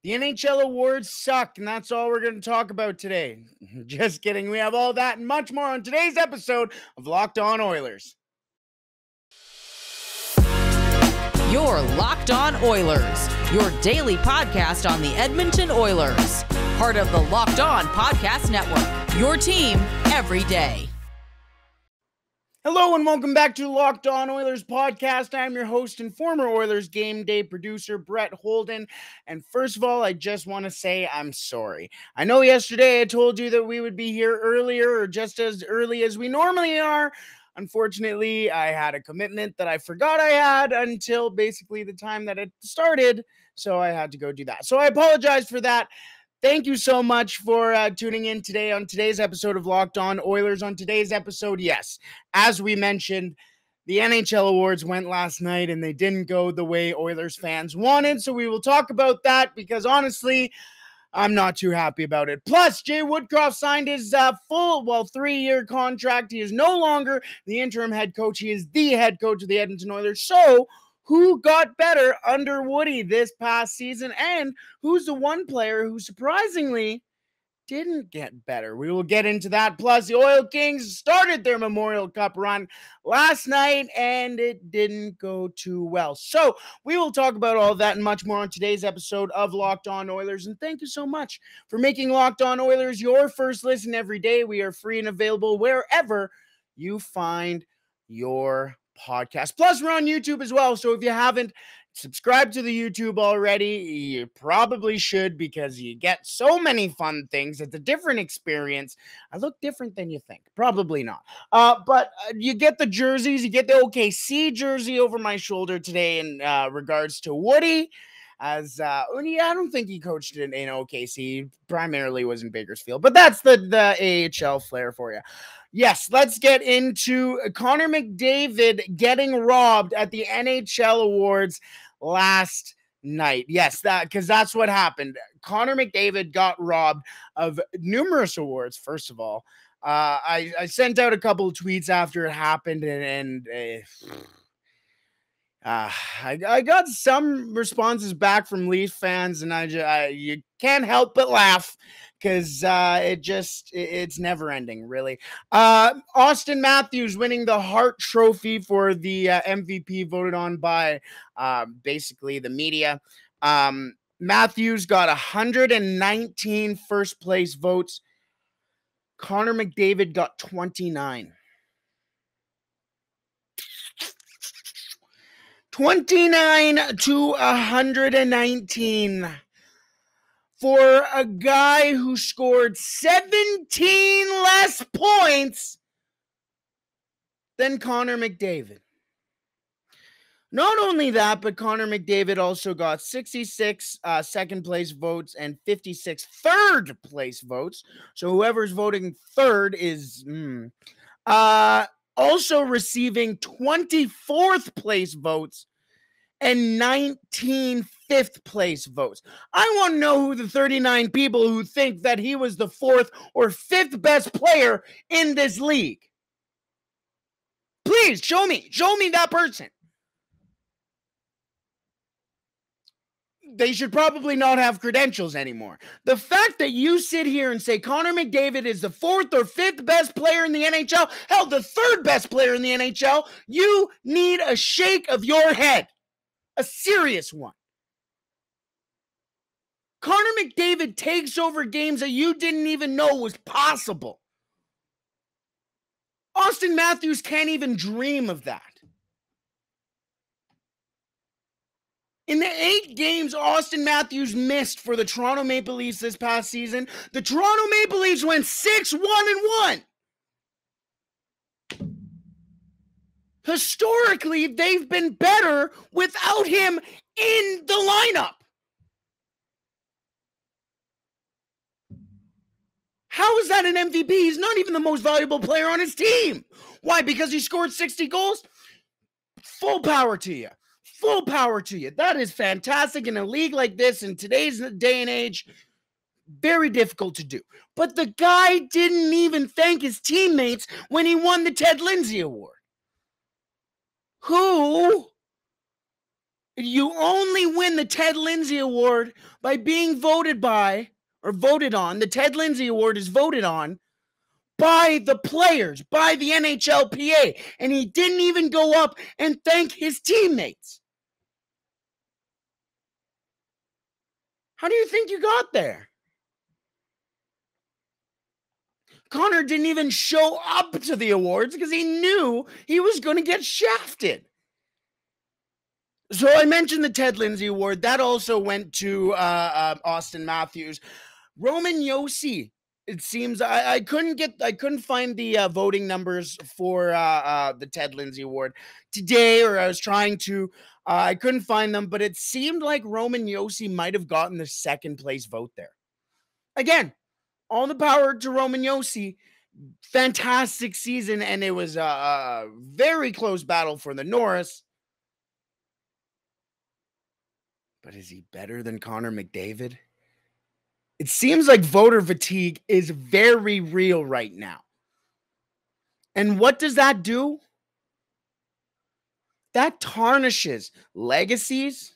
The NHL Awards suck, and that's all we're going to talk about today. Just kidding. We have all that and much more on today's episode of Locked On Oilers. You're Locked On Oilers, your daily podcast on the Edmonton Oilers. Part of the Locked On Podcast Network, your team every day. Hello and welcome back to Locked On Oilers podcast. I'm your host and former Oilers game day producer, Brett Holden. And first of all, I just want to say I'm sorry. I know yesterday I told you that we would be here earlier or just as early as we normally are. Unfortunately, I had a commitment that I forgot I had until basically the time that it started. So I had to go do that. So I apologize for that. Thank you so much for tuning in today on today's episode of Locked On Oilers. On today's episode, yes, as we mentioned, the NHL Awards went last night and they didn't go the way Oilers fans wanted. So we will talk about that because honestly, I'm not too happy about it. Plus, Jay Woodcroft signed his full 3-year contract. He is no longer the interim head coach. He is the head coach of the Edmonton Oilers. So who got better under Woody this past season? And who's the one player who surprisingly didn't get better? We will get into that. Plus, the Oil Kings started their Memorial Cup run last night, and it didn't go too well. So we will talk about all that and much more on today's episode of Locked On Oilers. And thank you so much for making Locked On Oilers your first listen every day. We are free and available wherever you find your podcast. Plus, we're on YouTube as well. So if you haven't subscribed to the YouTube already, you probably should because you get so many fun things. It's a different experience. I look different than you think. Probably not. But you get the jerseys. You get the OKC jersey over my shoulder today in regards to Woody. I don't think he coached in OKC. He primarily was in Bakersfield. But that's the AHL flair for you. Yes, let's get into Connor McDavid getting robbed at the NHL Awards last night. Yes, because that's what happened. Connor McDavid got robbed of numerous awards, first of all. I sent out a couple of tweets after it happened, and I got some responses back from Leaf fans, and you can't help but laugh because it's never ending, really. Auston Matthews winning the Hart Trophy for the MVP voted on by basically the media. Matthews got 119 first place votes. Connor McDavid got 29. 29 to 119 for a guy who scored 17 less points than Connor McDavid. Not only that, but Connor McDavid also got 66 second place votes and 56 third place votes. So whoever's voting third is also receiving 24th place votes and 19 fifth place votes. I want to know who the 39 people who think that he was the fourth or fifth best player in this league. Please show me that person. They should probably not have credentials anymore. The fact that you sit here and say Connor McDavid is the fourth or fifth best player in the NHL, hell, the third best player in the NHL, you need a shake of your head. A serious one. Connor McDavid takes over games that you didn't even know was possible. Auston Matthews can't even dream of that. In the 8 games Auston Matthews missed for the Toronto Maple Leafs this past season, the Toronto Maple Leafs went 6-1-1. Historically, they've been better without him in the lineup. How is that an MVP? He's not even the most valuable player on his team. Why? Because he scored 60 goals? Full power to you. Full power to you. That is fantastic in a league like this in today's day and age. Very difficult to do. But the guy didn't even thank his teammates when he won the Ted Lindsay Award. Who You only win the Ted Lindsay Award by being voted on. The Ted Lindsay Award is voted on by the players, by the NHLPA, and he didn't even go up and thank his teammates. How do you think you got there? Connor didn't even show up to the awards because he knew he was going to get shafted. So I mentioned the Ted Lindsay Award. That also went to Auston Matthews. Roman Josi, it seems I couldn't find the voting numbers for the Ted Lindsay Award today, or I was trying to. I couldn't find them, but it seemed like Roman Josi might have gotten the second place vote there. Again, all the power to Roman Josi. Fantastic season, and it was a very close battle for the Norris. But is he better than Connor McDavid? It seems like voter fatigue is very real right now. And what does that do? That tarnishes legacies,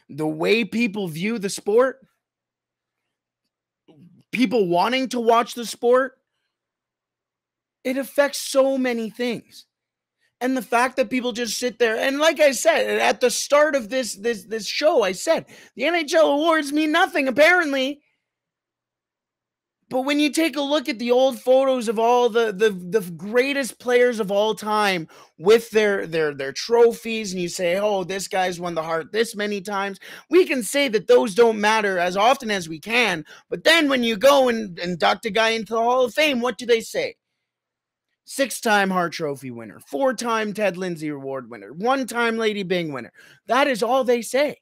the way people view the sport, people wanting to watch the sport. It affects so many things. And the fact that people just sit there, and like I said, at the start of this show, I said, the NHL awards mean nothing, apparently. But when you take a look at the old photos of all the greatest players of all time with their trophies, and you say, oh, this guy's won the Hart this many times, we can say that those don't matter as often as we can. But then when you go and induct a guy into the Hall of Fame, what do they say? 6-time Hart Trophy winner, 4-time Ted Lindsay Award winner, 1-time Lady Byng winner. That is all they say.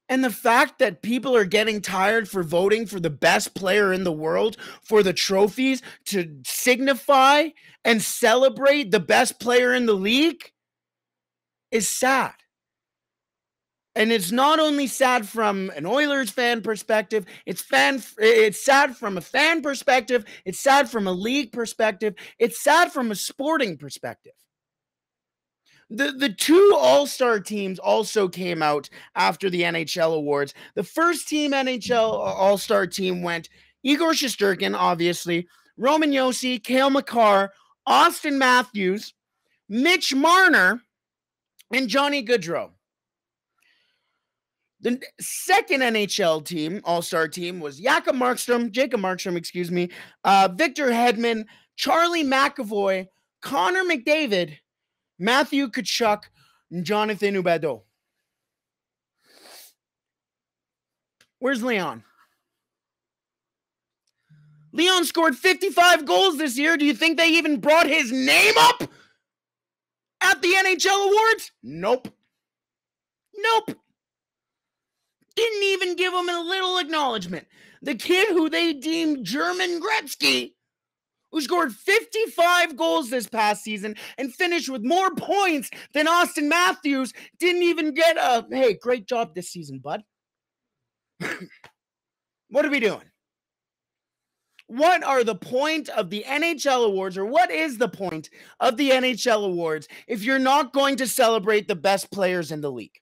And the fact that people are getting tired for voting for the best player in the world for the trophies to signify and celebrate the best player in the league is sad. And it's not only sad from an Oilers fan perspective, it's sad from a fan perspective, it's sad from a league perspective, it's sad from a sporting perspective. The two all-star teams also came out after the NHL Awards. The first team NHL all-star team went Igor Shesterkin, obviously, Roman Josi, Cale Makar, Auston Matthews, Mitch Marner, and Johnny Gaudreau. The second NHL team, all-star team, was Jacob Markstrom, Victor Hedman, Charlie McAvoy, Connor McDavid, Matthew Tkachuk, and Jonathan Huberdeau. Where's Leon? Leon scored 55 goals this year. Do you think they even brought his name up at the NHL Awards? Nope. Didn't even give him a little acknowledgement. The kid who they deemed German Gretzky, who scored 55 goals this past season and finished with more points than Auston Matthews, didn't even get a, hey, great job this season, bud. What are we doing? What are the point of the NHL Awards, or what is the point of the NHL Awards if you're not going to celebrate the best players in the league?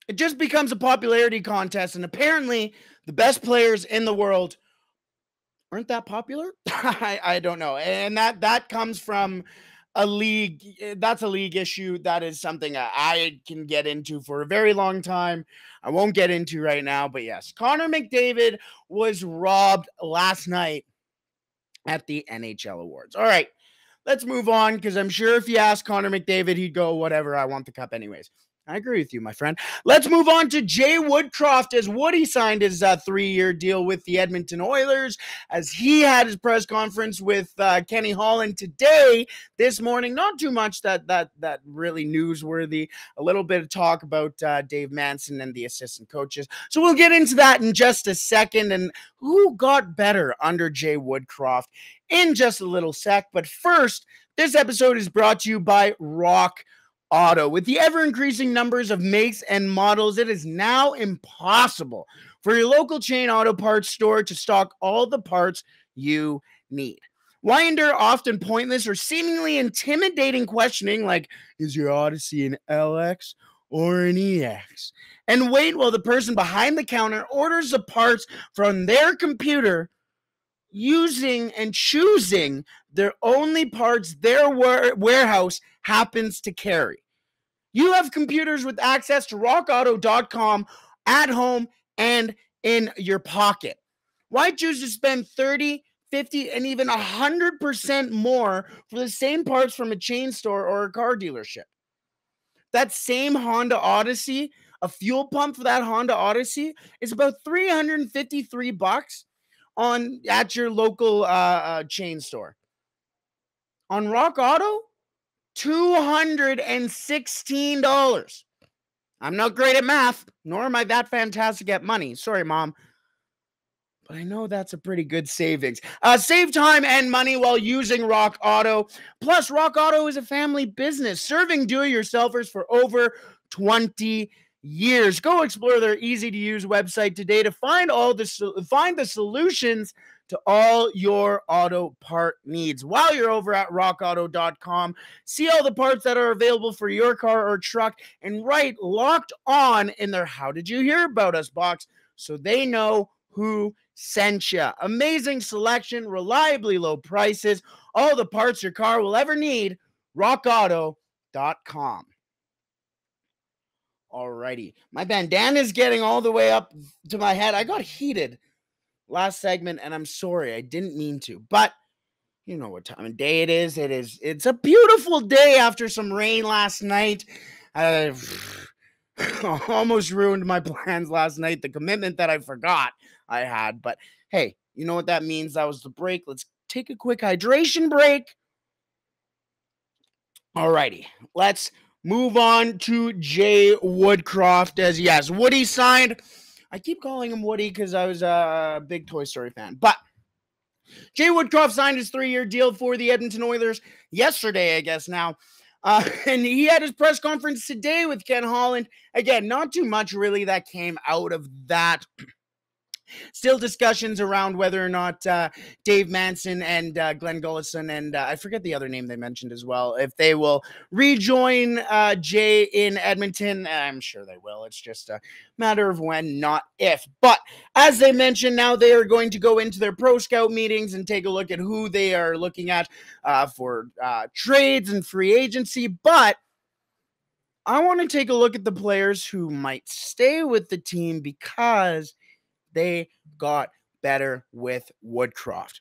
It just becomes a popularity contest, and apparently the best players in the world aren't that popular. I don't know. And that comes from a league. That's a league issue. That is something I can get into for a very long time. I won't get into right now, but yes, Connor McDavid was robbed last night at the NHL Awards. All right, let's move on, because I'm sure if you ask Connor McDavid, he'd go, whatever, I want the cup anyways. I agree with you, my friend. Let's move on to Jay Woodcroft, as Woody signed his 3-year deal with the Edmonton Oilers, as he had his press conference with Kenny Holland this morning. Not too much that really newsworthy. A little bit of talk about Dave Manson and the assistant coaches. So we'll get into that in just a second, and who got better under Jay Woodcroft in just a little sec. But first, this episode is brought to you by Rock Auto. With the ever-increasing numbers of makes and models, it is now impossible for your local chain auto parts store to stock all the parts you need. Why endure often pointless or seemingly intimidating questioning like, is your Odyssey an LX or an EX? And wait while the person behind the counter orders the parts from their computer using and choosing their only parts their warehouse happens to carry. You have computers with access to rockauto.com at home and in your pocket. Why choose to spend 30, 50, and even 100% more for the same parts from a chain store or a car dealership? That same Honda Odyssey, a fuel pump for that Honda Odyssey is about $353 at your local chain store. On Rock Auto, $216. I'm not great at math, nor am I that fantastic at money. Sorry, Mom. But I know that's a pretty good savings. Save time and money while using Rock Auto. Plus, Rock Auto is a family business serving do-it-yourselfers for over 20 years. Go explore their easy-to-use website today to find the solutions to all your auto part needs. While you're over at rockauto.com, see all the parts that are available for your car or truck and write Locked On in their How Did You Hear About Us box so they know who sent you. Amazing selection, reliably low prices, all the parts your car will ever need. rockauto.com. Alrighty. My bandana is getting all the way up to my head. I got heated last segment, and I'm sorry. I didn't mean to, but you know what time of day it is. It's a beautiful day after some rain last night. I almost ruined my plans last night, the commitment that I forgot I had. But hey, you know what that means? That was the break. Let's take a quick hydration break. Alrighty, let's move on to Jay Woodcroft. As yes, Woody signed. I keep calling him Woody because I was a big Toy Story fan. But Jay Woodcroft signed his 3-year deal for the Edmonton Oilers yesterday, I guess now. And he had his press conference today with Ken Holland. Again, not too much really that came out of that. Still discussions around whether or not Dave Manson and Glenn Gullison and I forget the other name they mentioned as well, if they will rejoin Jay in Edmonton. I'm sure they will. It's just a matter of when, not if. But as they mentioned, now they are going to go into their pro scout meetings and take a look at who they are looking at for trades and free agency. But I want to take a look at the players who might stay with the team because they got better with Woodcroft.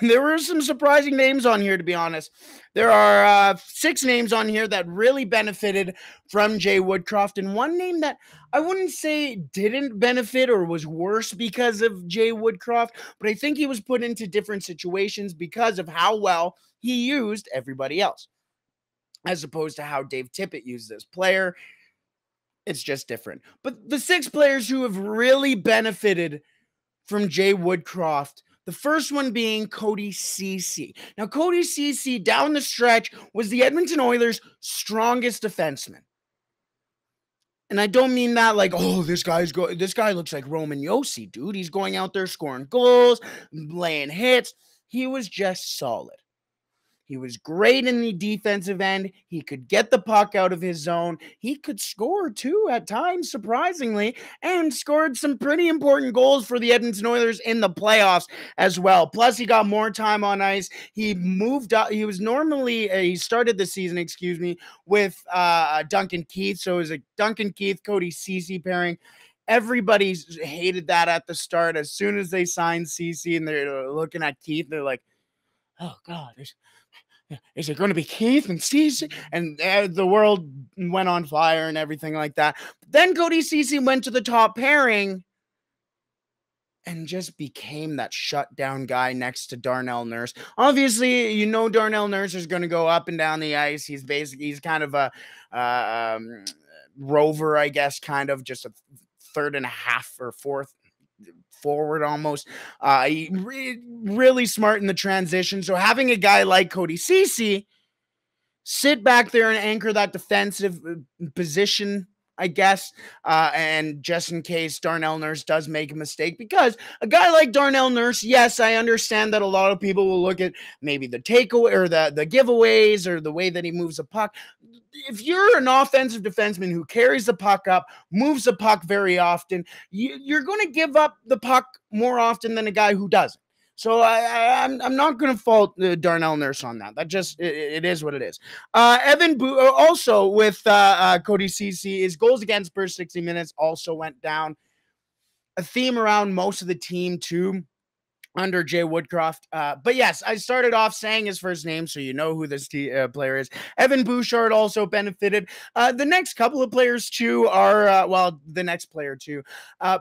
There were some surprising names on here, to be honest. There are 6 names on here that really benefited from Jay Woodcroft, and one name that I wouldn't say didn't benefit or was worse because of Jay Woodcroft, but I think he was put into different situations because of how well he used everybody else, as opposed to how Dave Tippett used this player. It's just different. But the 6 players who have really benefited from Jay Woodcroft, the first one being Cody Ceci. Now, Cody Ceci down the stretch was the Edmonton Oilers' strongest defenseman. And I don't mean that like, oh, this guy looks like Roman Josi, dude. He's going out there scoring goals, laying hits. He was just solid. He was great in the defensive end. He could get the puck out of his zone. He could score too at times, surprisingly, and scored some pretty important goals for the Edmonton Oilers in the playoffs as well. Plus, he got more time on ice. He moved up. He started the season, with Duncan Keith. So it was a Duncan Keith, Cody Ceci pairing. Everybody hated that at the start. As soon as they signed Ceci and they're looking at Keith, they're like, oh, God, is it going to be Keith and Ceci? And the world went on fire and everything like that. But then Cody Ceci went to the top pairing and just became that shutdown guy next to Darnell Nurse. Obviously, you know Darnell Nurse is going to go up and down the ice. He's kind of a rover, I guess, kind of just a third and a half or fourth forward almost. Really smart in the transition. So having a guy like Cody Ceci sit back there and anchor that defensive position, I guess, and just in case Darnell Nurse does make a mistake, because a guy like Darnell Nurse, yes, I understand that a lot of people will look at maybe the takeaway or the giveaways or the way that he moves a puck. If you're an offensive defenseman who carries the puck up, moves the puck very often, you're going to give up the puck more often than a guy who doesn't. So I'm not going to fault Darnell Nurse on that. That just it is what it is. Also with Cody Ceci, his goals against per 60 minutes also went down. A theme around most of the team too, under Jay Woodcroft. But yes, I started off saying his first name, so you know who this player is. Evan Bouchard also benefited. The next couple of players too are, the next player too,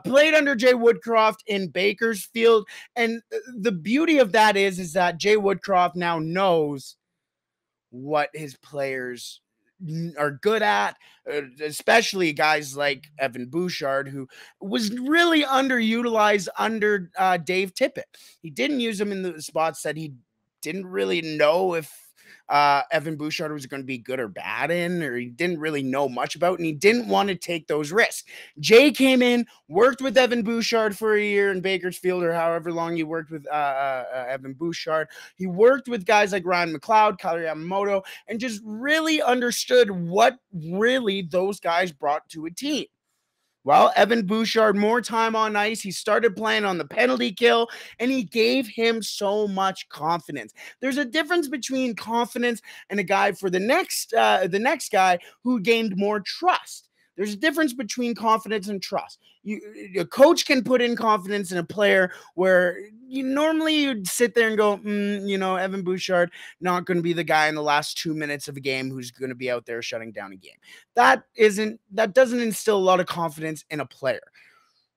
played under Jay Woodcroft in Bakersfield. And the beauty of that is that Jay Woodcroft now knows what his players are good at, especially guys like Evan Bouchard, who was really underutilized under Dave Tippett. He didn't use him in the spots that he didn't really know if Evan Bouchard was going to be good or bad in, or he didn't really know much about, and he didn't want to take those risks. Jay came in, worked with Evan Bouchard for a year in Bakersfield, or however long he worked with Evan Bouchard. He worked with guys like Ryan McLeod, Kyle Yamamoto, and just really understood what really those guys brought to a team. Well, Evan Bouchard, more time on ice. He started playing on the penalty kill, and he gave him so much confidence. There's a difference between confidence and a guy for the next guy who gained more trust. There's a difference between confidence and trust. A coach can put in confidence in a player where you'd sit there and go, Evan Bouchard, not going to be the guy in the last 2 minutes of a game who's going to be out there shutting down a game. That doesn't instill a lot of confidence in a player.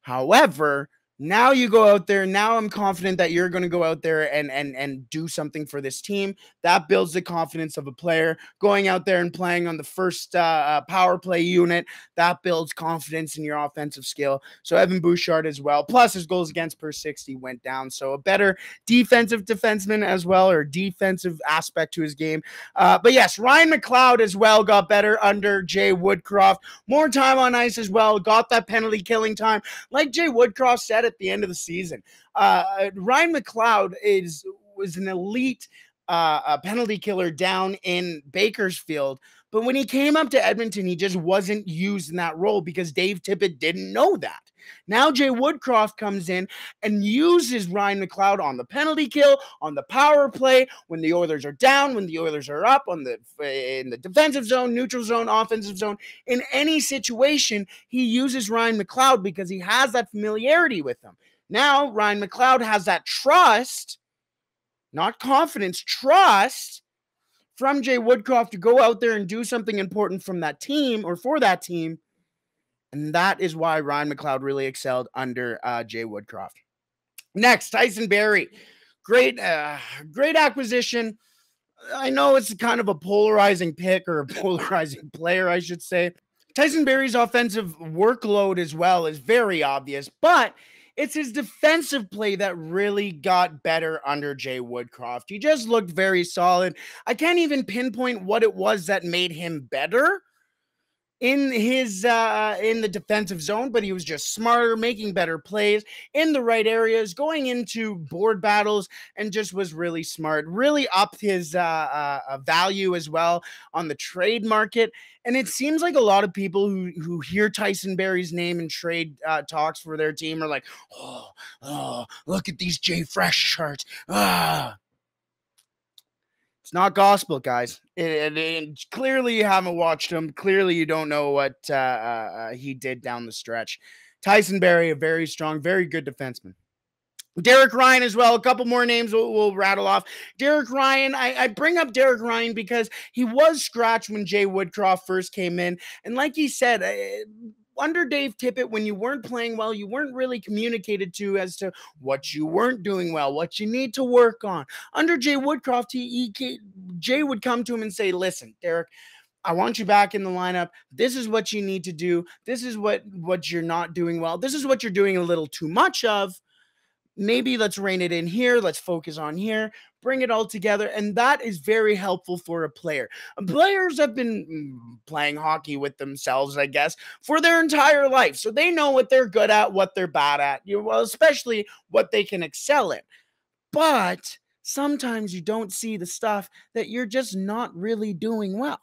However, now you go out there. Now I'm confident that you're going to go out there and do something for this team. That builds the confidence of a player. Going out there and playing on the first power play unit, that builds confidence in your offensive skill. So Evan Bouchard as well. Plus his goals against per 60 went down. So a better defensive defenseman as well, or defensive aspect to his game. But yes, Ryan McLeod as well got better under Jay Woodcroft. More time on ice as well. Got that penalty killing time. Like Jay Woodcroft said at the end of the season, Ryan McLeod was an elite penalty killer down in Bakersfield, but when he came up to Edmonton, he just wasn't used in that role because Dave Tippett didn't know that. Now Jay Woodcroft comes in and uses Ryan McLeod on the penalty kill, on the power play, when the Oilers are down, when the Oilers are up, in the defensive zone, neutral zone, offensive zone. In any situation, he uses Ryan McLeod because he has that familiarity with him. Now Ryan McLeod has that trust, not confidence, trust from Jay Woodcroft to go out there and do something important from that team or for that team. And that is why Ryan McLeod really excelled under Jay Woodcroft. Next, Tyson Barrie. Great acquisition. I know it's kind of a polarizing pick, or a polarizing player, I should say. Tyson Barrie's offensive workload as well is very obvious, but it's his defensive play that really got better under Jay Woodcroft. He just looked very solid. I can't even pinpoint what it was that made him better in the defensive zone, but he was just smarter, making better plays in the right areas, going into board battles, and just was really smart. Really upped his value as well on the trade market. And it seems like a lot of people who hear Tyson Barrie's name in trade talks for their team are like, oh, look at these Jay Fresh shirts. It's not gospel, guys. Clearly you haven't watched him. Clearly you don't know what he did down the stretch. Tyson Barrie, a very strong, very good defenseman. Derek Ryan as well. A couple more names we'll rattle off. Derek Ryan, I bring up Derek Ryan because he was scratched when Jay Woodcroft first came in. And like he said, under Dave Tippett, when you weren't playing well, you weren't really communicated to as to what you weren't doing well, what you need to work on. Under Jay Woodcroft, Jay would come to him and say, listen, Derek, I want you back in the lineup. This is what you need to do. This is what you're not doing well. This is what you're doing a little too much of. Maybe let's rein it in here. Let's focus on here. bring it all together, and that is very helpful for a player. Players have been playing hockey with themselves, I guess, for their entire life, so they know what they're good at, what they're bad at, well, especially what they can excel in. But sometimes you don't see the stuff that you're just not really doing well.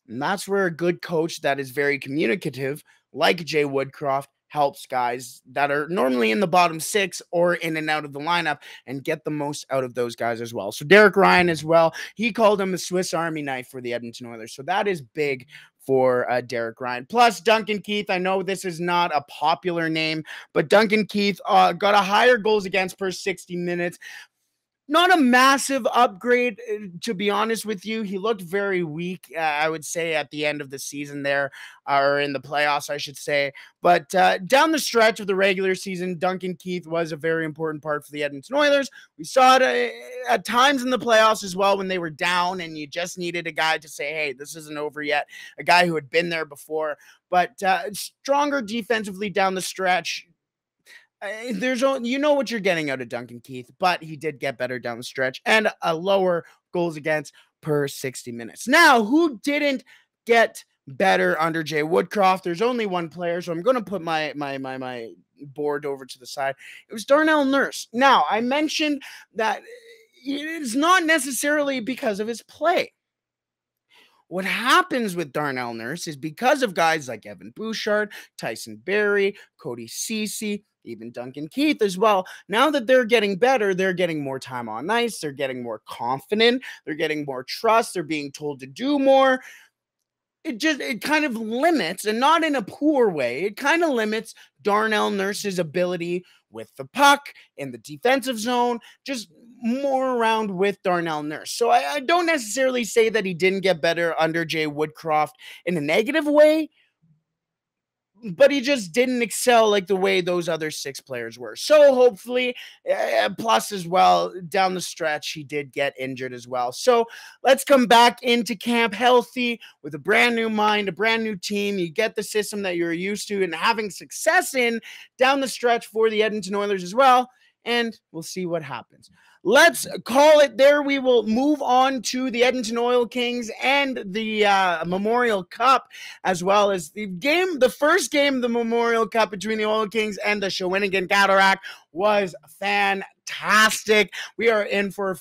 And that's where a good coach that is very communicative, like Jay Woodcroft, helps guys that are normally in the bottom six or in and out of the lineup and get the most out of those guys as well. So Derek Ryan as well, he called him a Swiss Army knife for the Edmonton Oilers. So that is big for Derek Ryan. Plus Duncan Keith, I know this is not a popular name, but Duncan Keith got a higher goals against per 60 minutes. Not a massive upgrade, to be honest with you. He looked very weak, I would say, at the end of the season there, or in the playoffs, I should say. But down the stretch of the regular season, Duncan Keith was a very important part for the Edmonton Oilers. We saw it at times in the playoffs as well when they were down and you just needed a guy to say, hey, this isn't over yet, a guy who had been there before. But stronger defensively down the stretch. You know what you're getting out of Duncan Keith, but he did get better down the stretch and a lower goals against per 60 minutes. Now, who didn't get better under Jay Woodcroft? There's only one player, so I'm going to put my board over to the side. It was Darnell Nurse. Now, I mentioned that it's not necessarily because of his play. What happens with Darnell Nurse is because of guys like Evan Bouchard, Tyson Barrie, Cody Ceci, even Duncan Keith as well. Now that they're getting better, they're getting more time on ice. They're getting more confident. They're getting more trust. They're being told to do more. It kind of limits, and not in a poor way, it kind of limits Darnell Nurse's ability with the puck in the defensive zone, just more around with Darnell Nurse. So I don't necessarily say that he didn't get better under Jay Woodcroft in a negative way, but he just didn't excel like the way those other six players were. So hopefully, plus as well, down the stretch, he did get injured as well. So let's come back into camp healthy with a brand new mind, a brand new team. You get the system that you're used to and having success in down the stretch for the Edmonton Oilers as well. And we'll see what happens. Let's call it there. We will move on to the Edmonton Oil Kings and the Memorial Cup, as well as the first game of the Memorial Cup between the Oil Kings and the Shawinigan Cataractes was fantastic. We are in for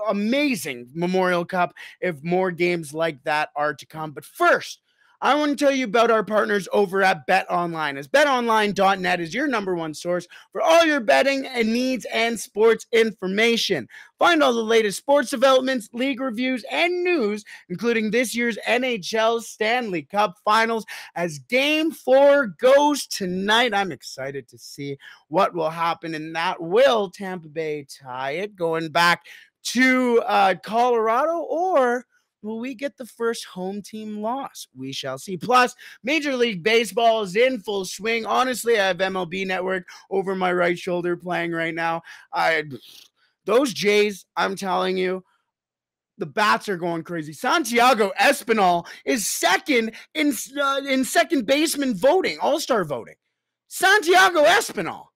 amazing Memorial Cup if more games like that are to come. But first, I want to tell you about our partners over at BetOnline, as BetOnline.net is your number one source for all your betting and needs and sports information. Find all the latest sports developments, league reviews, and news, including this year's NHL Stanley Cup Finals, as Game 4 goes tonight. I'm excited to see what will happen, and that will Tampa Bay tie it, going back to Colorado, or will we get the first home team loss? We shall see. Plus, Major League Baseball is in full swing. Honestly, I have MLB Network over my right shoulder playing right now. Those Jays, I'm telling you, the bats are going crazy. Santiago Espinal is second in second baseman voting, all-star voting. Santiago Espinal.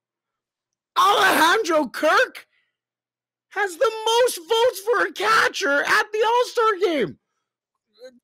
Alejandro Kirk has the most votes for a catcher at the All-Star game.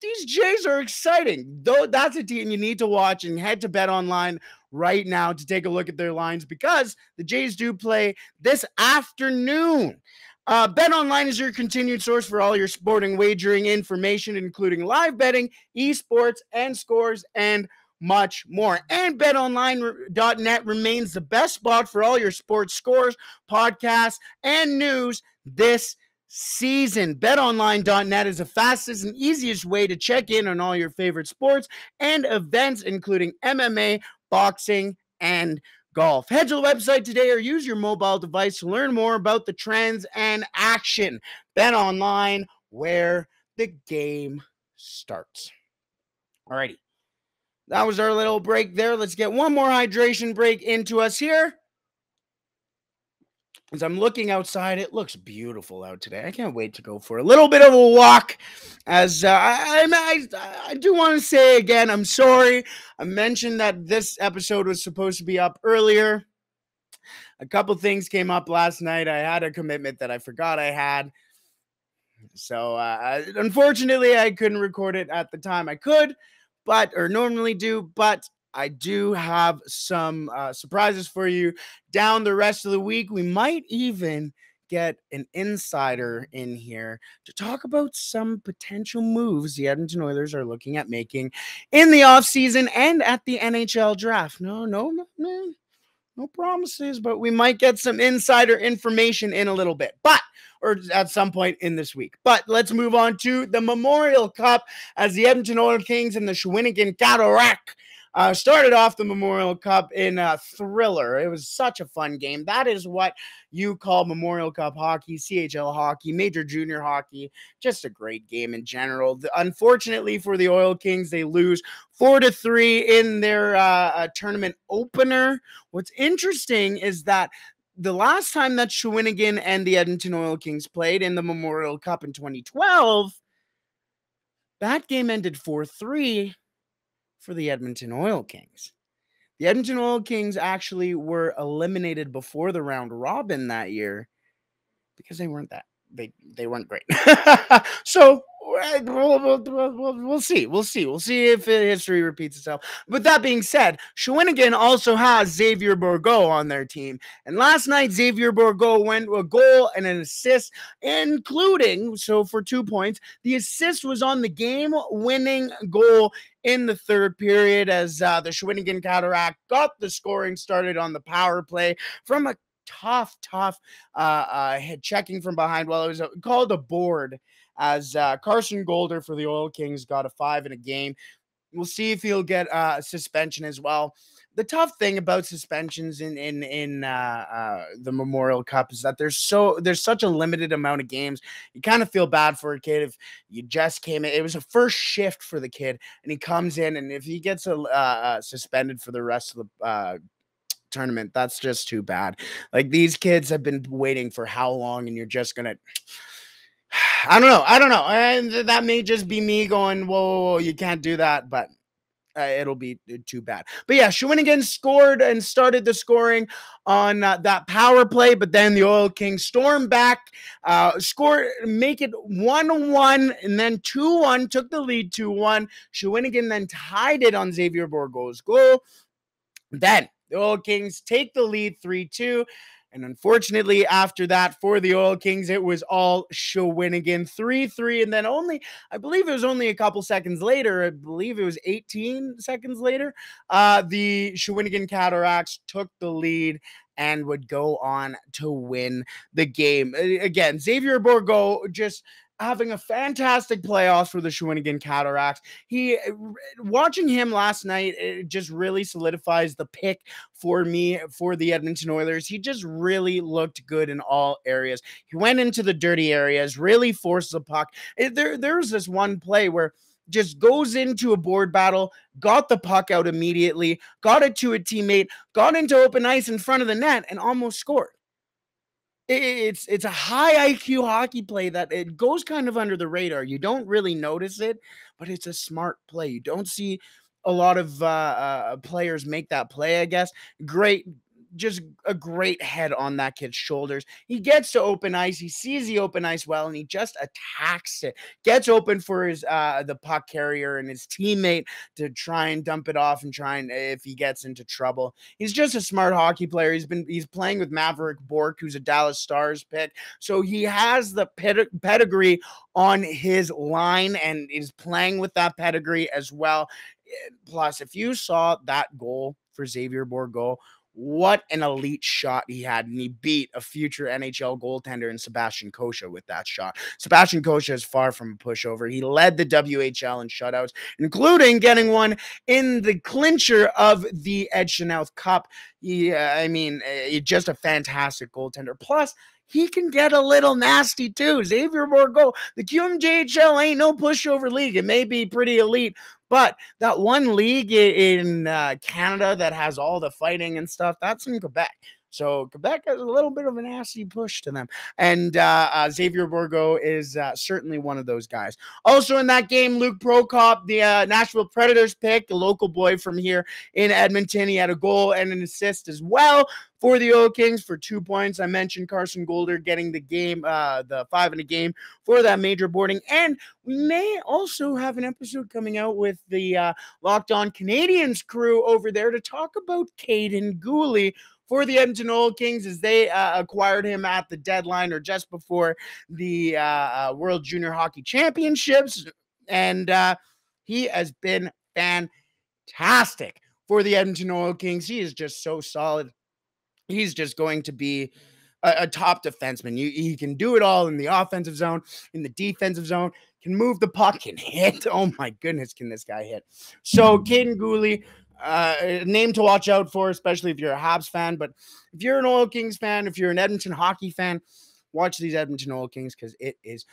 These Jays are exciting. Though that's a team you need to watch, and head to BetOnline right now to take a look at their lines, because the Jays do play this afternoon. BetOnline is your continued source for all your sporting wagering information, including live betting, esports, and scores, and much more. And BetOnline.net remains the best spot for all your sports scores, podcasts, and news this season. BetOnline.net is the fastest and easiest way to check in on all your favorite sports and events, including MMA, boxing, and golf. Head to the website today or use your mobile device to learn more about the trends and action. BetOnline, where the game starts. Alrighty. That was our little break there. Let's get one more hydration break into us here. As I'm looking outside, it looks beautiful out today. I can't wait to go for a little bit of a walk. As I do want to say again, I'm sorry. I mentioned that this episode was supposed to be up earlier. A couple things came up last night. I had a commitment that I forgot I had. So unfortunately, I couldn't record it at the time I could, or normally do, but I do have some surprises for you down the rest of the week. We might even get an insider in here to talk about some potential moves the Edmonton Oilers are looking at making in the offseason and at the NHL draft. No promises, but we might get some insider information in a little bit, or at some point in this week. But let's move on to the Memorial Cup, as the Edmonton Oil Kings and the Shawinigan Cataractes started off the Memorial Cup in a thriller. It was such a fun game. That is what you call Memorial Cup hockey, CHL hockey, major junior hockey. Just a great game in general. Unfortunately for the Oil Kings, they lose 4-3 in their tournament opener. What's interesting is that the last time that Shawinigan and the Edmonton Oil Kings played in the Memorial Cup in 2012, that game ended 4-3 for the Edmonton Oil Kings. The Edmonton Oil Kings actually were eliminated before the round robin that year because they weren't great. So we'll see. We'll see if history repeats itself. But that being said, Shawinigan also has Xavier Bourgault on their team. And last night, Xavier Bourgault went with a goal and an assist, including, so for 2 points, the assist was on the game-winning goal in the third period as the Shawinigan Cataractes got the scoring started on the power play from a tough head checking from behind. Well, it was called a board as Carson Golder for the Oil Kings got a 5 in a game. We'll see if he'll get a suspension as well. The tough thing about suspensions in the Memorial Cup is that there's such a limited amount of games. You kind of feel bad for a kid if you just came in. It was a first shift for the kid, and he comes in, and if he gets suspended for the rest of the tournament, that's just too bad. Like, these kids have been waiting for how long, and you're just gonna I don't know. And that may just be me going, whoa, you can't do that, but it'll be too bad. But yeah, Shawinigan scored and started the scoring on that power play, but then the Oil Kings stormed back, make it 1-1, and then 2-1, took the lead 2-1. Shawinigan then tied it on Xavier Bourgault's goal. Then the Oil Kings take the lead 3-2. And unfortunately, after that, for the Oil Kings, it was all Shawinigan 3-3. And then I believe it was only a couple seconds later, I believe it was 18 seconds later, the Shawinigan Cataractes took the lead and would go on to win the game. Again, Xavier Bourgault just having a fantastic playoffs for the Shawinigan Cataractes. Watching him last night, it just really solidifies the pick for me for the Edmonton Oilers. He just really looked good in all areas. He went into the dirty areas, really forced the puck. There's this one play where just goes into a board battle, got the puck out immediately, got it to a teammate, got into open ice in front of the net, and almost scored. It's a high IQ hockey play that it goes kind of under the radar. You don't really notice it, but it's a smart play. You don't see a lot of players make that play, I guess. Just a great head on that kid's shoulders. He gets to open ice. He sees the open ice well, and he just attacks it. Gets open for his the puck carrier and his teammate to try and dump it off and if he gets into trouble. He's just a smart hockey player. He's playing with Maverick Bourque, who's a Dallas Stars pick. So he has the pedigree on his line and is playing with that pedigree as well. Plus, if you saw that goal for Xavier Bourgault, what an elite shot he had, and he beat a future NHL goaltender in Sebastian Cossa with that shot. Sebastian Cossa is far from a pushover. He led the WHL in shutouts, including getting one in the clincher of the Ed Chanel Cup. He's just a fantastic goaltender. Plus, he can get a little nasty too. Xavier Bourgault, the QMJHL ain't no pushover league. It may be pretty elite, but that one league in Canada that has all the fighting and stuff, that's in Quebec. So Quebec has a little bit of an assy push to them. And Xavier Bourgault is certainly one of those guys. Also in that game, Luke Prokop, the Nashville Predators pick, a local boy from here in Edmonton. He had a goal and an assist as well for the Oil Kings for 2 points. I mentioned Carson Golder getting the game, the 5 in a game for that major boarding. And we may also have an episode coming out with the Locked On Canadiens crew over there to talk about Caden Gooley for the Edmonton Oil Kings, as they acquired him at the deadline or just before the World Junior Hockey Championships. And he has been fantastic for the Edmonton Oil Kings. He is just so solid. He's just going to be a top defenseman. He can do it all in the offensive zone, in the defensive zone, can move the puck, can hit. Oh my goodness, can this guy hit. So Caden Gooley, a name to watch out for, especially if you're a Habs fan. But if you're an Oil Kings fan, if you're an Edmonton hockey fan, watch these Edmonton Oil Kings because it is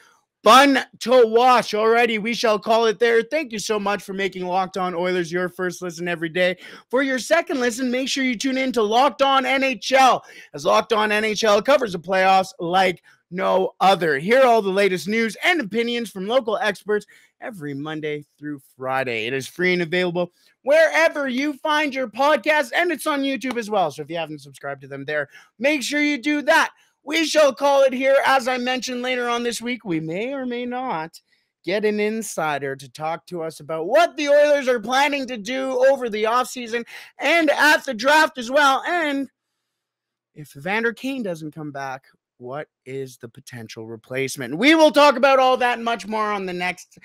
fun to watch. Alrighty, we shall call it there. Thank you so much for making Locked On Oilers your first listen every day. For your second listen, make sure you tune in to Locked On NHL, as Locked On NHL covers the playoffs like no other. Hear all the latest news and opinions from local experts every Monday through Friday. It is free and available wherever you find your podcast, and it's on YouTube as well. So if you haven't subscribed to them there, make sure you do that. We shall call it here. As I mentioned later on this week, we may or may not get an insider to talk to us about what the Oilers are planning to do over the offseason and at the draft as well. And if Evander Kane doesn't come back, what is the potential replacement? We will talk about all that and much more on the next,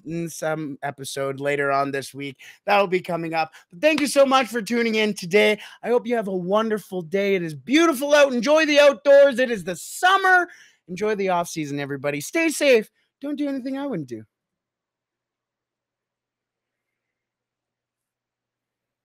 in some episode later on this week. That'll be coming up. But thank you so much for tuning in today. I hope you have a wonderful day. It is beautiful out. Enjoy the outdoors. It is the summer. Enjoy the off season, everybody. Stay safe. Don't do anything I wouldn't do.